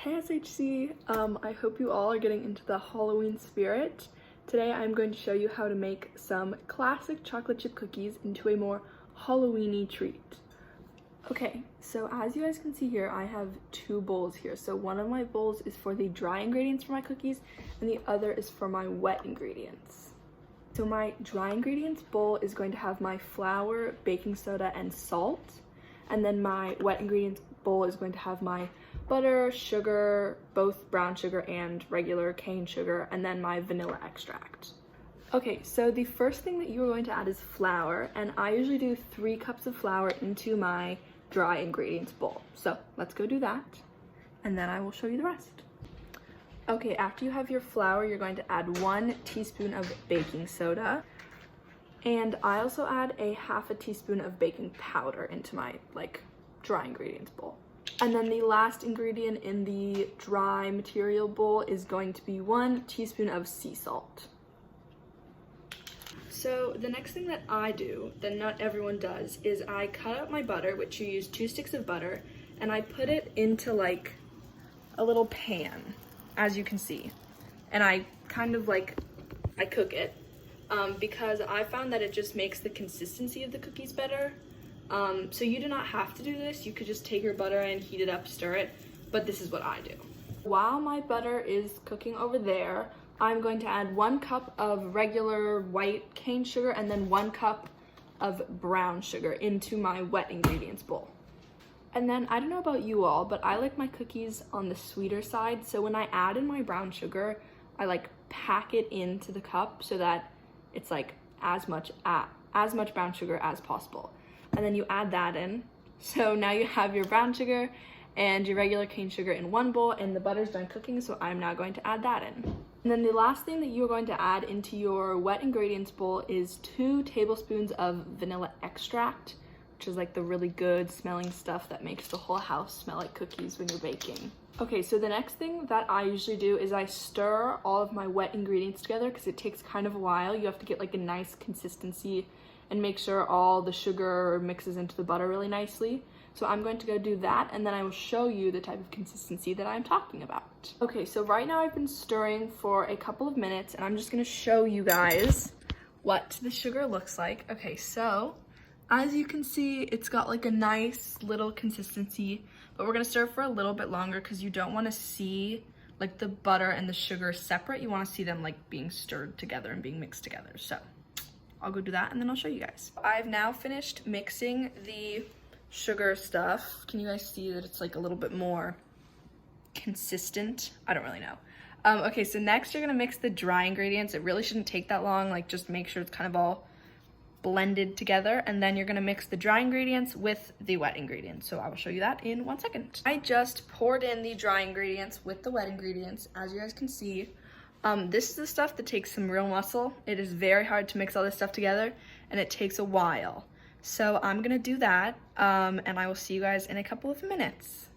Hey SHC, I hope you all are getting into the Halloween spirit. Today I'm going to show you how to make some classic chocolate chip cookies into a more Halloween-y treat. Okay, so as you guys can see here, I have two bowls here. So one of my bowls is for the dry ingredients for my cookies, and the other is for my wet ingredients. So my dry ingredients bowl is going to have my flour, baking soda, and salt. And then my wet ingredients bowl is going to have my butter, sugar, both brown sugar and regular cane sugar, and then my vanilla extract. Okay, so the first thing that you are going to add is flour, and I usually do 3 cups of flour into my dry ingredients bowl. So let's go do that, and then I will show you the rest. Okay, after you have your flour, you're going to add 1 teaspoon of baking soda, and I also add a ½ teaspoon of baking powder into my dry ingredients bowl. And then the last ingredient in the dry material bowl is going to be 1 teaspoon of sea salt. So the next thing that I do, that not everyone does, is I cut up my butter, which you use 2 sticks of butter, and I put it into a little pan, as you can see. And I kind of I cook it because I found that it just makes the consistency of the cookies better. So you do not have to do this. You could just take your butter and heat it up, stir it, but this is what I do. While my butter is cooking over there, I'm going to add 1 cup of regular white cane sugar and then 1 cup of brown sugar into my wet ingredients bowl. And then I don't know about you all, but I like my cookies on the sweeter side. So when I add in my brown sugar, I pack it into the cup so that it's as much brown sugar as possible. And then you add that in. So now you have your brown sugar and your regular cane sugar in one bowl, and the butter's done cooking, so I'm now going to add that in. And then the last thing that you're going to add into your wet ingredients bowl is 2 tablespoons of vanilla extract, which is the really good smelling stuff that makes the whole house smell like cookies when you're baking. Okay, so the next thing that I usually do is I stir all of my wet ingredients together because it takes kind of a while. You have to get a nice consistency and make sure all the sugar mixes into the butter really nicely. So I'm going to go do that, and then I will show you the type of consistency that I'm talking about. Okay, so right now I've been stirring for a couple of minutes, and I'm just gonna show you guys what the sugar looks like. Okay, so as you can see, it's got a nice little consistency, but we're gonna stir for a little bit longer because you don't wanna see the butter and the sugar separate. You wanna see them being stirred together and being mixed together. So I'll go do that and then I'll show you guys. I've now finished mixing the sugar stuff. Can you guys see that it's a little bit more consistent? I don't really know. Okay, so next you're gonna mix the dry ingredients. It really shouldn't take that long. Just make sure it's kind of all blended together, and then you're gonna mix the dry ingredients with the wet ingredients. So I will show you that in 1 second. I just poured in the dry ingredients with the wet ingredients, as you guys can see. This is the stuff that takes some real muscle. It is very hard to mix all this stuff together, and it takes a while. So I'm gonna do that, and I will see you guys in a couple of minutes.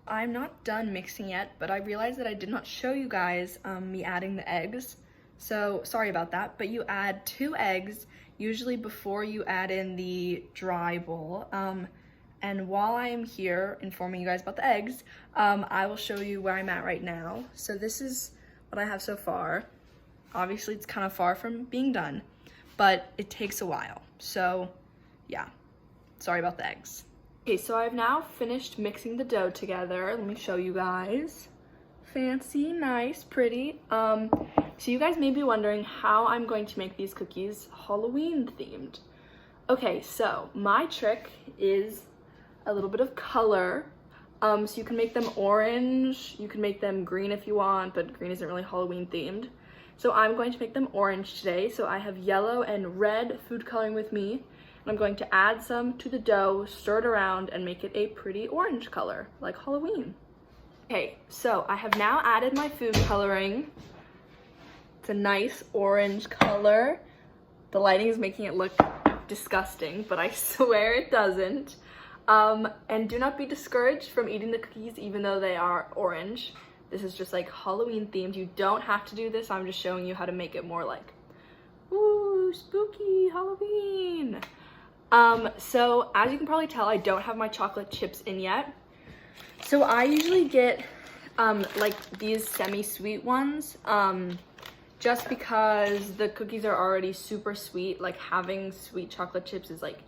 I'm not done mixing yet, but I realized that I did not show you guys me adding the eggs. So sorry about that, but you add 2 eggs, usually before you add in the dry bowl. And while I'm here informing you guys about the eggs, I will show you where I'm at right now. So this is what I have so far. Obviously it's kind of far from being done, but it takes a while. So yeah, sorry about the eggs. Okay, so I've now finished mixing the dough together. Let me show you guys. Fancy, nice, pretty. So you guys may be wondering how I'm going to make these cookies Halloween themed. Okay, so my trick is a little bit of color. So you can make them orange, you can make them green if you want, but green isn't really Halloween themed. So I'm going to make them orange today. So I have yellow and red food coloring with me. And I'm going to add some to the dough, stir it around, and make it a pretty orange color, like Halloween. Okay, so I have now added my food coloring. It's a nice orange color. The lighting is making it look disgusting, but I swear it doesn't. And do not be discouraged from eating the cookies even though they are orange. This is just Halloween themed. You don't have to do this. I'm just showing you how to make it more ooh, spooky Halloween. So as you can probably tell, I don't have my chocolate chips in yet. So I usually get like these semi-sweet ones, just because the cookies are already super sweet. Like having sweet chocolate chips is like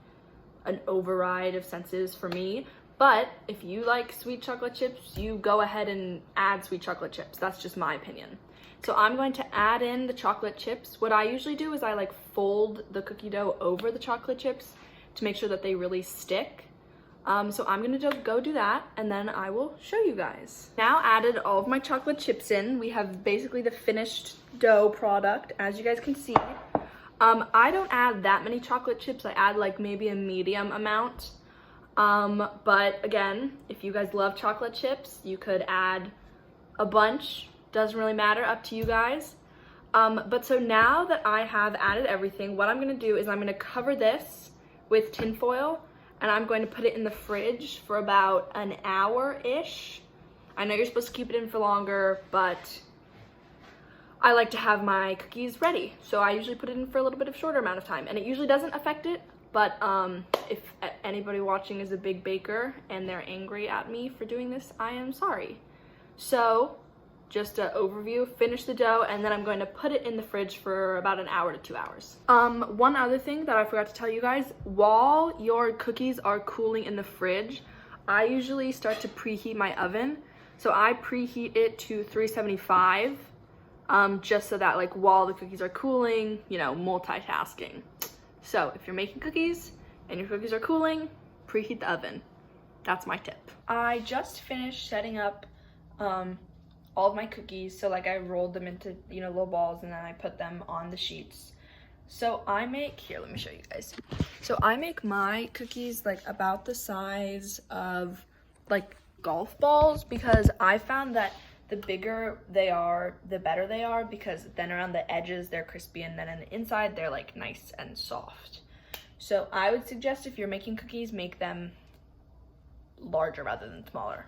an override of senses for me. But if you like sweet chocolate chips, you go ahead and add sweet chocolate chips. That's just my opinion. So I'm going to add in the chocolate chips. What I usually do is I like fold the cookie dough over the chocolate chips to make sure that they really stick. So I'm gonna just go do that, and then I will show you guys. Now added all of my chocolate chips in. We have basically the finished dough product, as you guys can see. I don't add that many chocolate chips. I add like maybe a medium amount. But again, if you guys love chocolate chips, you could add a bunch. Doesn't really matter, up to you guys. But so now that I have added everything, what I'm gonna do is I'm gonna cover this with tin foil, and I'm going to put it in the fridge for about an hour-ish. I know you're supposed to keep it in for longer, but I like to have my cookies ready. So I usually put it in for a little bit of shorter amount of time, and it usually doesn't affect it. But if anybody watching is a big baker and they're angry at me for doing this, I am sorry. So just an overview, finish the dough, and then I'm going to put it in the fridge for about an hour to 2 hours. One other thing that I forgot to tell you guys, while your cookies are cooling in the fridge, I usually start to preheat my oven. So I preheat it to 375, just so that like while the cookies are cooling, you know, multitasking. So if you're making cookies and your cookies are cooling, preheat the oven. That's my tip. I just finished setting up all of my cookies. So like I rolled them into, you know, little balls, and then I put them on the sheets. So I make, here, let me show you guys. So I make my cookies like about the size of like golf balls, because I found that the bigger they are, the better they are, because then around the edges they're crispy, and then on the inside they're like nice and soft. So I would suggest if you're making cookies, make them larger rather than smaller.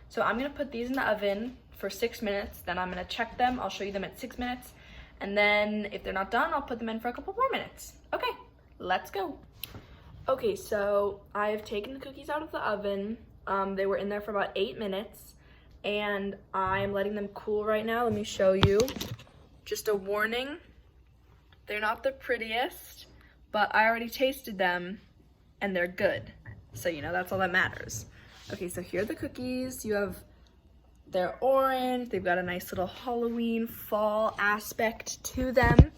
So I'm gonna put these in the oven for 6 minutes, then I'm gonna check them. I'll show you them at 6 minutes, and then if they're not done, I'll put them in for a couple more minutes. Okay, let's go. Okay, so I have taken the cookies out of the oven. They were in there for about 8 minutes, and I'm letting them cool right now. Let me show you. Just a warning, they're not the prettiest, but I already tasted them and they're good. So, you know, that's all that matters. Okay, so here are the cookies. They're orange, they've got a nice little Halloween fall aspect to them.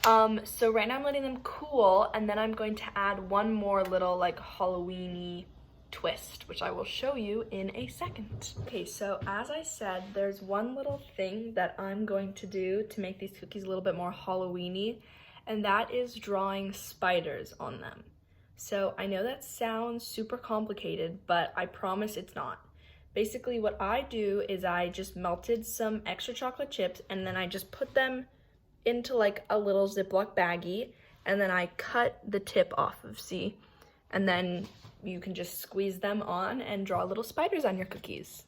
So right now I'm letting them cool, and then I'm going to add one more little like Halloween-y twist, which I will show you in a second. Okay, so as I said, there's one little thing that I'm going to do to make these cookies a little bit more Halloween-y, and that is drawing spiders on them. So I know that sounds super complicated, but I promise it's not. Basically what I do is I just melted some extra chocolate chips, and then I just put them into like a little Ziploc baggie, and then I cut the tip off of, see? And then you can just squeeze them on and draw little spiders on your cookies.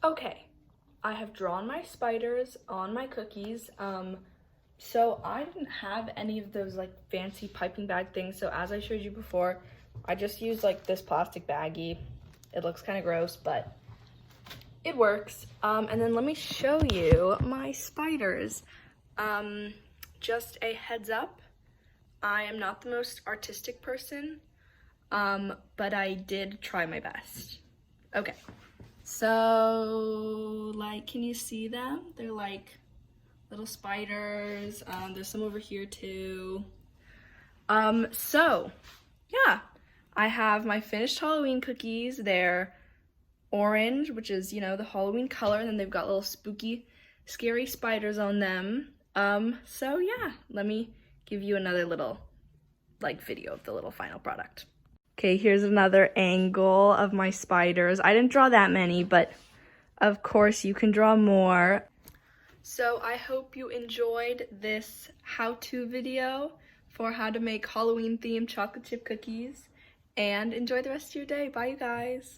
Okay, I have drawn my spiders on my cookies. So I didn't have any of those like fancy piping bag things. So as I showed you before, I just used like this plastic baggie. It looks kind of gross, but it works. And then let me show you my spiders. Just a heads up, I am not the most artistic person, but I did try my best. Okay, so like, can you see them? They're like little spiders. There's some over here too. So yeah, I have my finished Halloween cookies. They're orange, which is, you know, the Halloween color, and then they've got little spooky, scary spiders on them. So yeah, let me give you another little like video of the little final product. Okay, here's another angle of my spiders. I didn't draw that many, but of course you can draw more. So I hope you enjoyed this how-to video for how to make Halloween themed chocolate chip cookies, and enjoy the rest of your day. Bye, you guys.